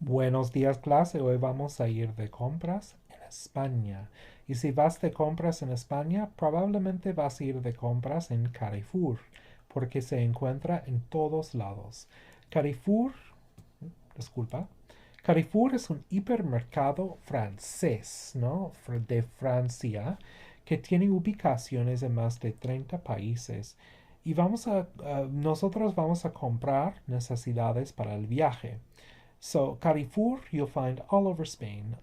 Buenos días, clase. Hoy vamos a ir de compras en España. Y si vas de compras en España, probablemente vas a ir de compras en Carrefour, porque se encuentra en todos lados. Carrefour, disculpa, Carrefour es un hipermercado francés, ¿no? De Francia, que tiene ubicaciones en más de 30 países. Y nosotros vamos a comprar necesidades para el viaje. So, Carrefour, you'll find all over Spain,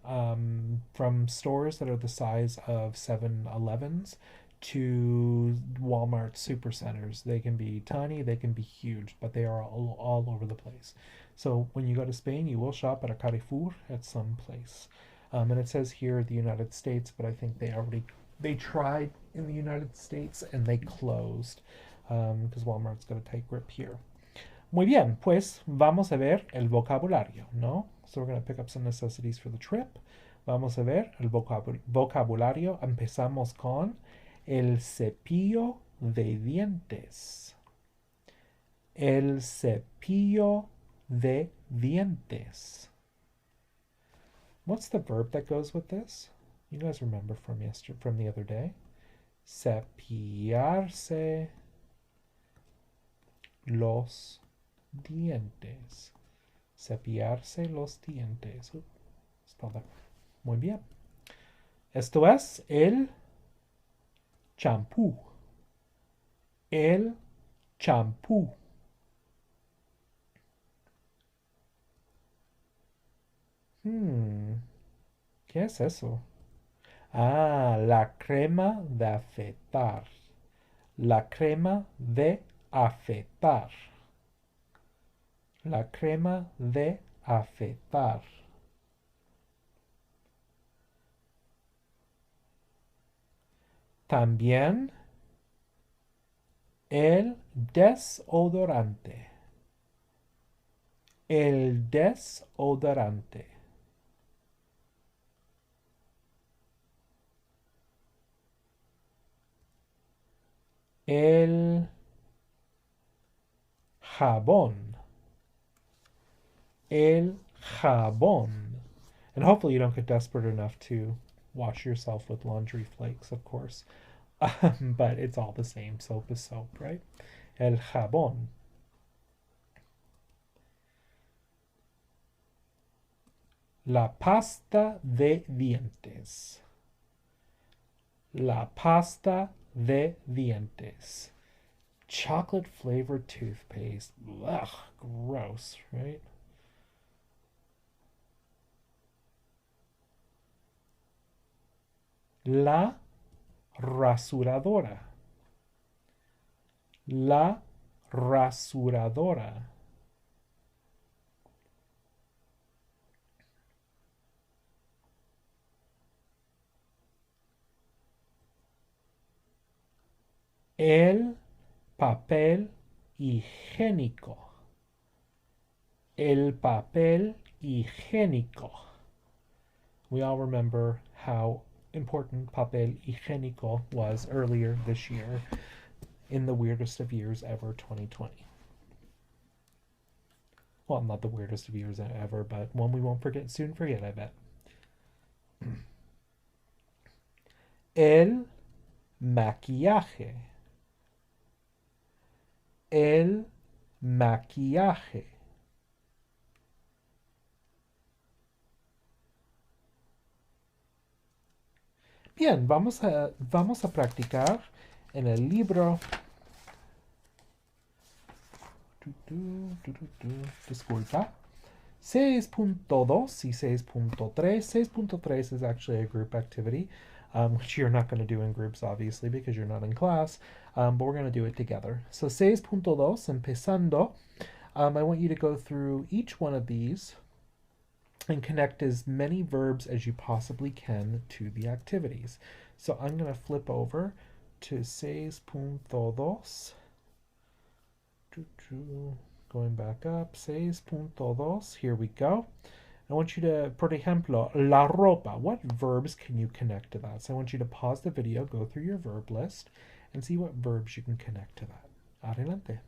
from stores that are the size of 7-Elevens to Walmart supercenters. They can be tiny, they can be huge, but they are all over the place. So, when you go to Spain, you will shop at a Carrefour at some place. And it says here the United States, but I think they tried in the United States and they closed because Walmart's got a tight grip here. Muy bien, pues vamos a ver el vocabulario, ¿no? So we're going to pick up some necessities for the trip. Vamos a ver el vocabulario. Empezamos con el cepillo de dientes. El cepillo de dientes. What's the verb that goes with this? You guys remember from the other day? Cepillarse los dientes. Cepillarse los dientes. Muy bien. Esto es el champú. El champú. ¿Qué es eso? Ah, la crema de afeitar. La crema de afeitar. La crema de afeitar. También el desodorante. El desodorante. El jabón. El jabón. And hopefully you don't get desperate enough to wash yourself with laundry flakes, of course. But it's all the same. Soap is soap, right? El jabón. La pasta de dientes. La pasta de dientes. Chocolate flavored toothpaste. Ugh, gross, right? La rasuradora. La rasuradora. El papel higiénico. El papel higiénico. We all remember how important papel higiénico was earlier this year in the weirdest of years ever, 2020. Well, not the weirdest of years ever, but one we won't soon forget, I bet. El maquillaje. El maquillaje. Bien, vamos a practicar en el libro. Disculpa. 6.2 y 6.3. 6.3 is actually a group activity, which you're not going to do in groups, obviously, because you're not in class, but we're going to do it together. So 6.2, empezando, I want you to go through each one of these and connect as many verbs as you possibly can to the activities. So I'm going to flip over to 6.2. Going back up, 6.2. Here we go. I want you to, por ejemplo, la ropa. What verbs can you connect to that? So I want you to pause the video, go through your verb list, and see what verbs you can connect to that. Adelante.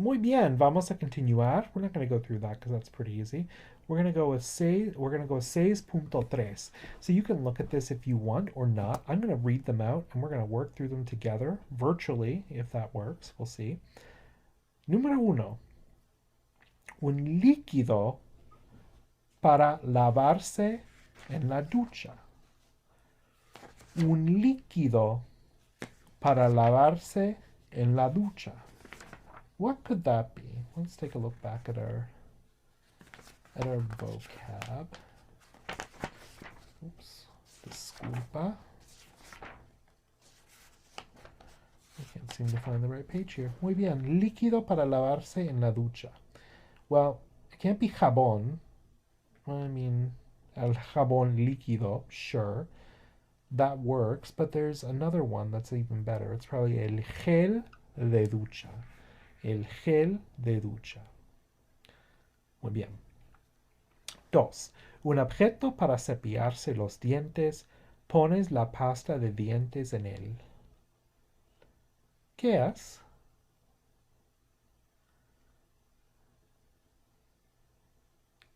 Muy bien, vamos a continuar. We're not going to go through that because that's pretty easy. We're going to go with 6.3. So you can look at this if you want or not. I'm going to read them out and we're going to work through them together virtually if that works. We'll see. Número 1. Un líquido para lavarse en la ducha. Un líquido para lavarse en la ducha. What could that be? Let's take a look back at our vocab. Oops, disculpa. I can't seem to find the right page here. Muy bien, líquido para lavarse en la ducha. Well, it can't be jabón. I mean, el jabón líquido, sure. That works, but there's another one that's even better. It's probably el gel de ducha. El gel de ducha. Muy bien. 2. Un objeto para cepillarse los dientes. Pones la pasta de dientes en él. ¿Qué es?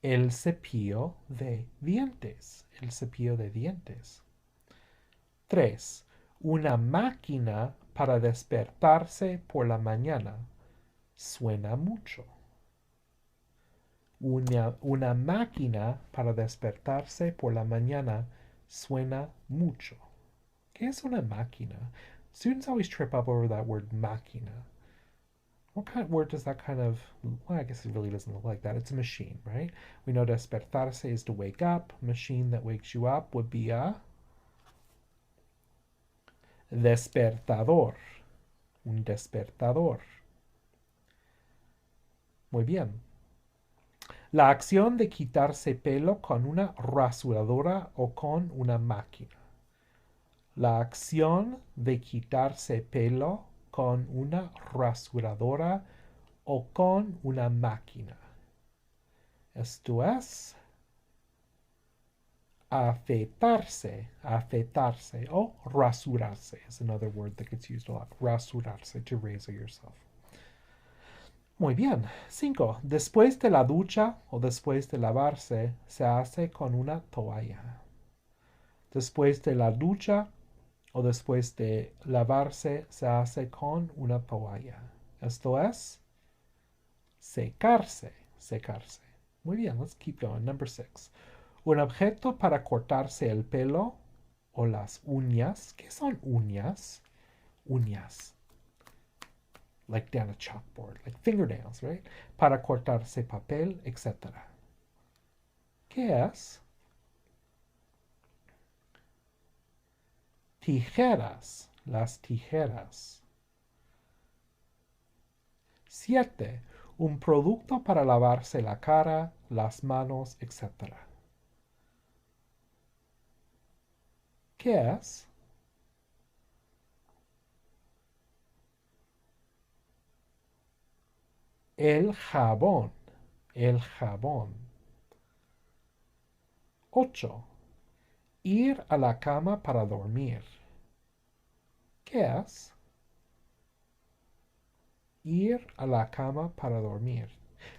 El cepillo de dientes. El cepillo de dientes. 3. Una máquina para despertarse por la mañana. Suena mucho. Una máquina para despertarse por la mañana suena mucho. ¿Qué es una máquina? Students always trip up over that word máquina. What kind of word does that kind of... Well, I guess it really doesn't look like that. It's a machine, right? We know despertarse is to wake up. Machine that wakes you up would be a... despertador. Un despertador. Muy bien. La acción de quitarse pelo con una rasuradora o con una máquina. La acción de quitarse pelo con una rasuradora o con una máquina. Esto es afeitarse, afeitarse o rasurarse is another word that gets used a lot. Rasurarse, to razor yourself. Muy bien. 5. Después de la ducha o después de lavarse, se hace con una toalla. Después de la ducha o después de lavarse, se hace con una toalla. Esto es secarse, secarse. Muy bien, let's keep going. Number 6. Un objeto para cortarse el pelo o las uñas. ¿Qué son uñas? Uñas. Like down a chalkboard, like fingernails, right? Para cortarse papel, etc. ¿Qué es? Tijeras, las tijeras. 7. Un producto para lavarse la cara, las manos, etc. ¿Qué es? El jabón, el jabón. 8. Ir a la cama para dormir. ¿Qué es? Ir a la cama para dormir.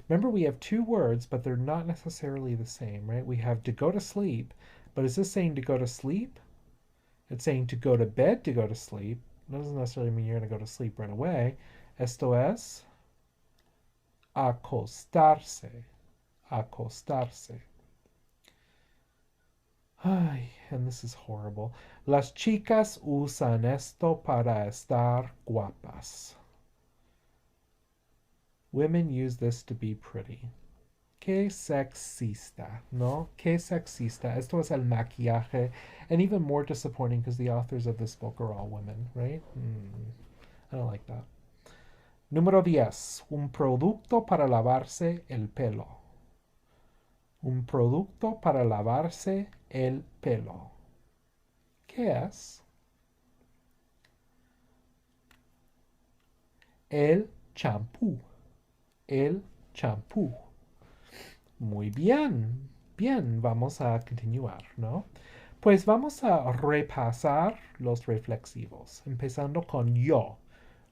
Remember, we have two words, but they're not necessarily the same, right? We have to go to sleep, but is this saying to go to sleep? It's saying to go to bed to go to sleep. That doesn't necessarily mean you're going to go to sleep right away. Esto es acostarse, acostarse. Ay, and this is horrible. Las chicas usan esto para estar guapas. Women use this to be pretty. Qué sexista, ¿no? Qué sexista. Esto es el maquillaje. And even more disappointing because the authors of this book are all women, right? I don't like that. Número 10. Un producto para lavarse el pelo. Un producto para lavarse el pelo. ¿Qué es? El champú. El champú. Muy bien. Bien, vamos a continuar, ¿no? Pues vamos a repasar los reflexivos, empezando con yo.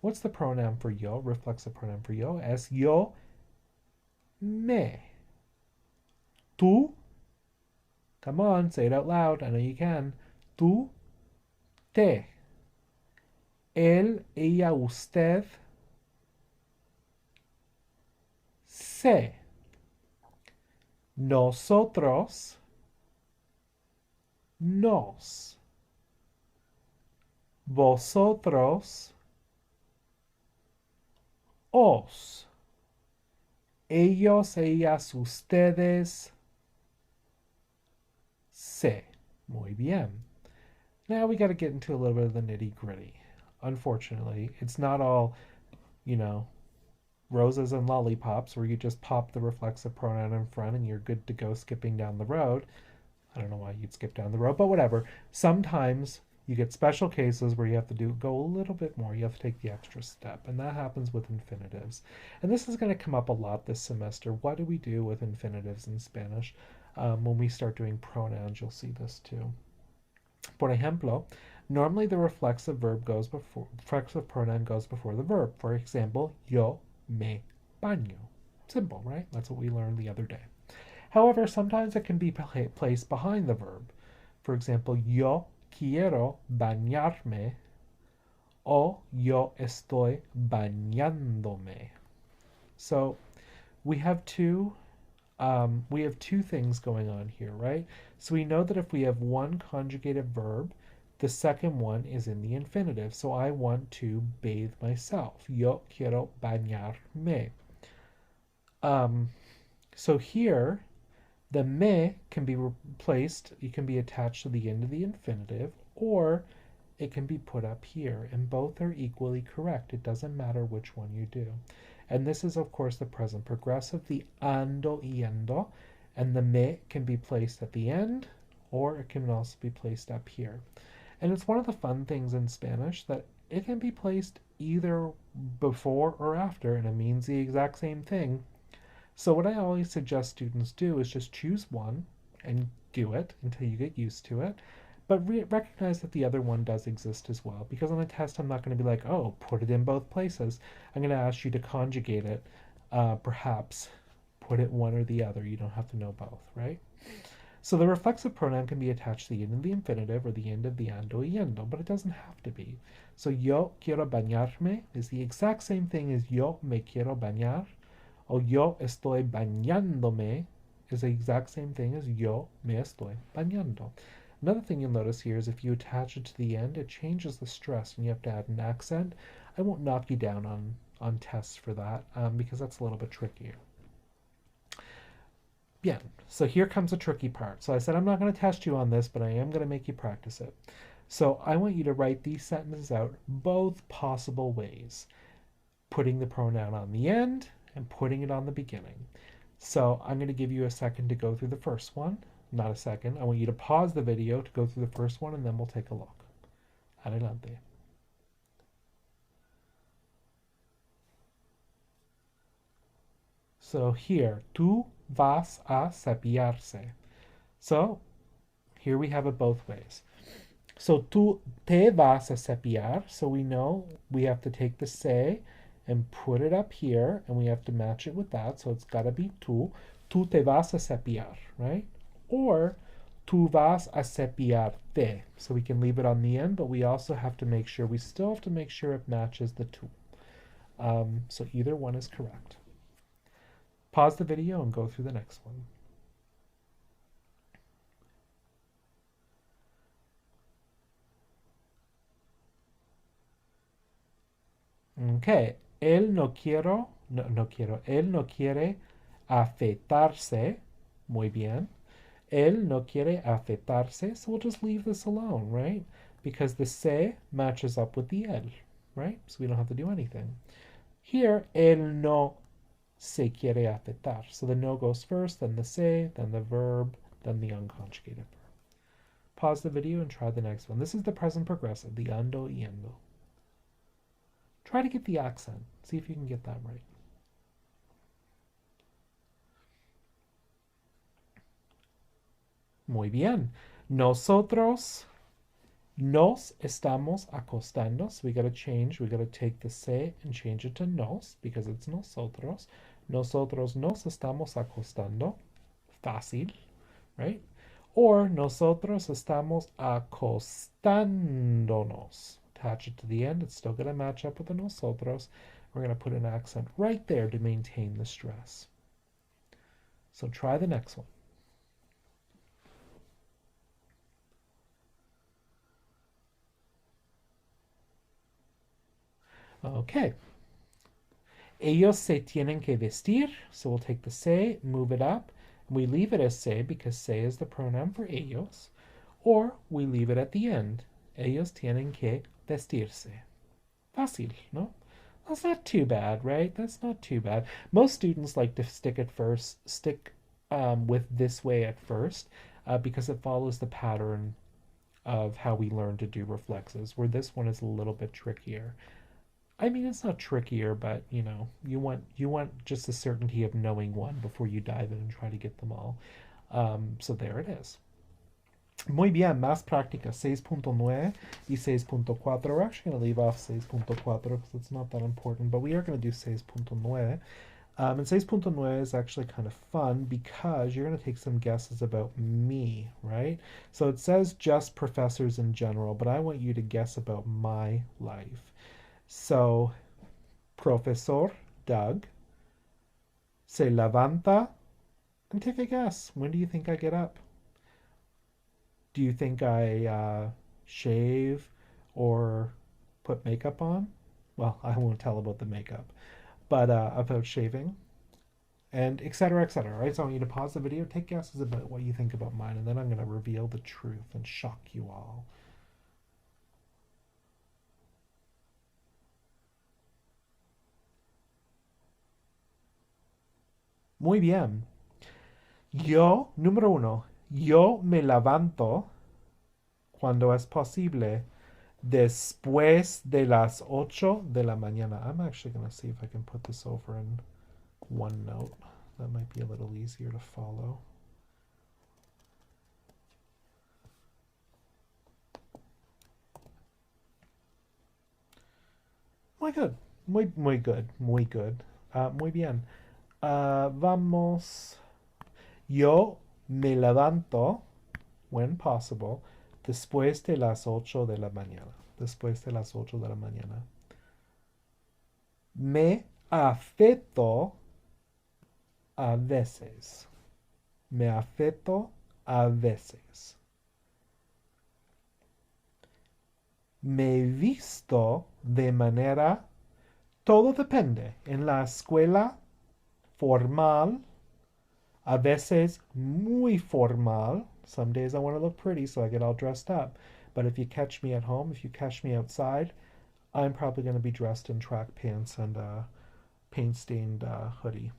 What's the pronoun for yo? Reflexive pronoun for yo es yo me. Tú, come on, say it out loud. I know you can. Tú, te. Él, ella, usted, se. Nosotros, nos. Vosotros, os. Ellos, ellas, ustedes, se. Muy bien. Now we got to get into a little bit of the nitty gritty. Unfortunately, it's not all, you know, roses and lollipops where you just pop the reflexive pronoun in front and you're good to go skipping down the road. I don't know why you'd skip down the road, but whatever. Sometimes you get special cases where you have to go a little bit more. You have to take the extra step, and that happens with infinitives. And this is going to come up a lot this semester. What do we do with infinitives in Spanish? When we start doing pronouns, you'll see this too. Por ejemplo, normally the reflexive pronoun goes before the verb. For example, yo me baño. Simple, right? That's what we learned the other day. However, sometimes it can be placed behind the verb. For example, yo quiero bañarme o yo estoy bañándome. So we have two things going on here, right? So we know that if we have one conjugated verb, the second one is in the infinitive. So I want to bathe myself. Yo quiero bañarme. So here, the me can be replaced, it can be attached to the end of the infinitive, or it can be put up here, and both are equally correct. It doesn't matter which one you do. And this is, of course, the present progressive, the ando, yendo, and the me can be placed at the end, or it can also be placed up here. And it's one of the fun things in Spanish that it can be placed either before or after, and it means the exact same thing. So what I always suggest students do is just choose one and do it until you get used to it. But recognize that the other one does exist as well. Because on a test, I'm not going to be like, oh, put it in both places. I'm going to ask you to conjugate it. Perhaps put it one or the other. You don't have to know both, right? So the reflexive pronoun can be attached to the end of the infinitive or the end of the ando y yendo, but it doesn't have to be. So yo quiero bañarme is the exact same thing as yo me quiero bañar. O yo estoy bañándome is the exact same thing as yo me estoy bañando. Another thing you'll notice here is if you attach it to the end, it changes the stress and you have to add an accent. I won't knock you down on tests for that because that's a little bit trickier. Bien, so here comes the tricky part. So I said I'm not going to test you on this, but I am going to make you practice it. So I want you to write these sentences out both possible ways. Putting the pronoun on the end and putting it on the beginning. So I'm going to give you a second to go through the first one. Not a second. I want you to pause the video to go through the first one and then we'll take a look. Adelante. So here, tú vas a cepillarse. So here we have it both ways. So tú te vas a cepillar. So we know we have to take the se and put it up here, and we have to match it with that, so it's got to be tú. Tú te vas a cepillar, right? Or tú vas a cepillarte. So we can leave it on the end, but we also have to make sure, we still have to make sure it matches the tú. So either one is correct. Pause the video and go through the next one. Okay. Él no quiere afeitarse. Muy bien. Él no quiere afeitarse, so we'll just leave this alone, right? Because the se matches up with the él, right? So we don't have to do anything. Here, él no se quiere afeitar. So the no goes first, then the se, then the verb, then the unconjugated verb. Pause the video and try the next one. This is the present progressive, the ando y yendo. Try to get the accent. See if you can get that right. Muy bien. Nosotros Nos estamos acostando. So we got to change. We got to take the se and change it to nos because it's nosotros. Nosotros nos estamos acostando. Fácil, right? Or nosotros estamos acostándonos. Attach it to the end. It's still going to match up with the nosotros. We're going to put an accent right there to maintain the stress. So try the next one. Okay. Ellos se tienen que vestir. So we'll take the se, move it up. We leave it as se because se is the pronoun for ellos. Or we leave it at the end. Ellos tienen que vestirse. Fácil, no? That's not too bad, right? That's not too bad. Most students like to stick with this way at first because it follows the pattern of how we learn to do reflexives, where this one is a little bit trickier. I mean, it's not trickier, but you want just the certainty of knowing one before you dive in and try to get them all. So there it is. Muy bien, más práctica, 6.9 y 6.4. We're actually going to leave off 6.4 because it's not that important, but we are going to do 6.9. And 6.9 is actually kind of fun because you're going to take some guesses about me, right? So it says just professors in general, but I want you to guess about my life. So, Professor Doug se levanta, and take a guess. When do you think I get up? Do you think I shave or put makeup on? Well, I won't tell about the makeup, but about shaving and etc. etc. Right? So I want you to pause the video, take guesses about what you think about mine, and then I'm going to reveal the truth and shock you all. Muy bien. Número uno, yo me levanto cuando es posible después de las 8 de la mañana. I'm actually going to see if I can put this over in OneNote. That might be a little easier to follow. Muy good. Muy good. Muy good. Muy bien. Vamos. Yo me levanto, when possible, después de las 8 de la mañana. Después de las 8 de la mañana. Me afecto a veces. Me afecto a veces. Me visto de manera... Todo depende. En la escuela formal, a veces muy formal. Some days I want to look pretty, so I get all dressed up. But if you catch me at home, if you catch me outside, I'm probably going to be dressed in track pants and a paint-stained hoodie.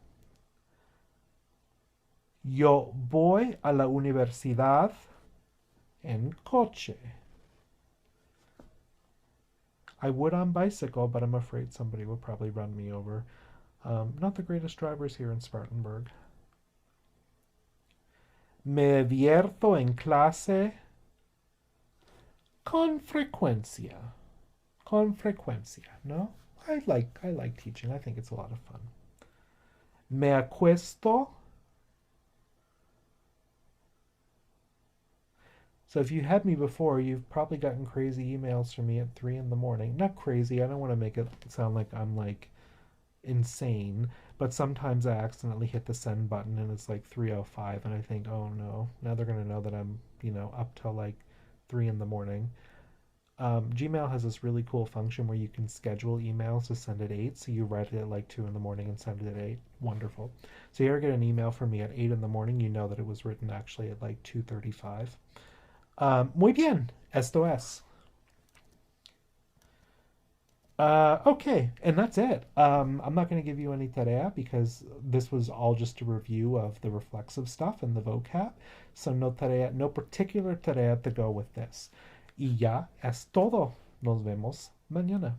Yo voy a la universidad en coche. I would on bicycle, but I'm afraid somebody would probably run me over. Not the greatest drivers here in Spartanburg. Me divierto en clase con frecuencia. Con frecuencia, no? I like teaching. I think it's a lot of fun. Me acuesto. So if you had me before, you've probably gotten crazy emails from me at 3 in the morning. Not crazy, I don't want to make it sound like I'm like insane, but sometimes I accidentally hit the send button and it's like 3:05 and I think, oh no, now they're going to know that I'm, up till like 3 in the morning. Gmail has this really cool function where you can schedule emails to send at 8, so you write it at like 2 in the morning and send it at 8. Wonderful. So you ever get an email from me at 8 in the morning, you know that it was written actually at like 2:35. Muy bien, esto es. Okay, and that's it. I'm not going to give you any tarea because this was all just a review of the reflexive stuff and the vocab. So no tarea, no particular tarea to go with this. Y ya es todo. Nos vemos mañana.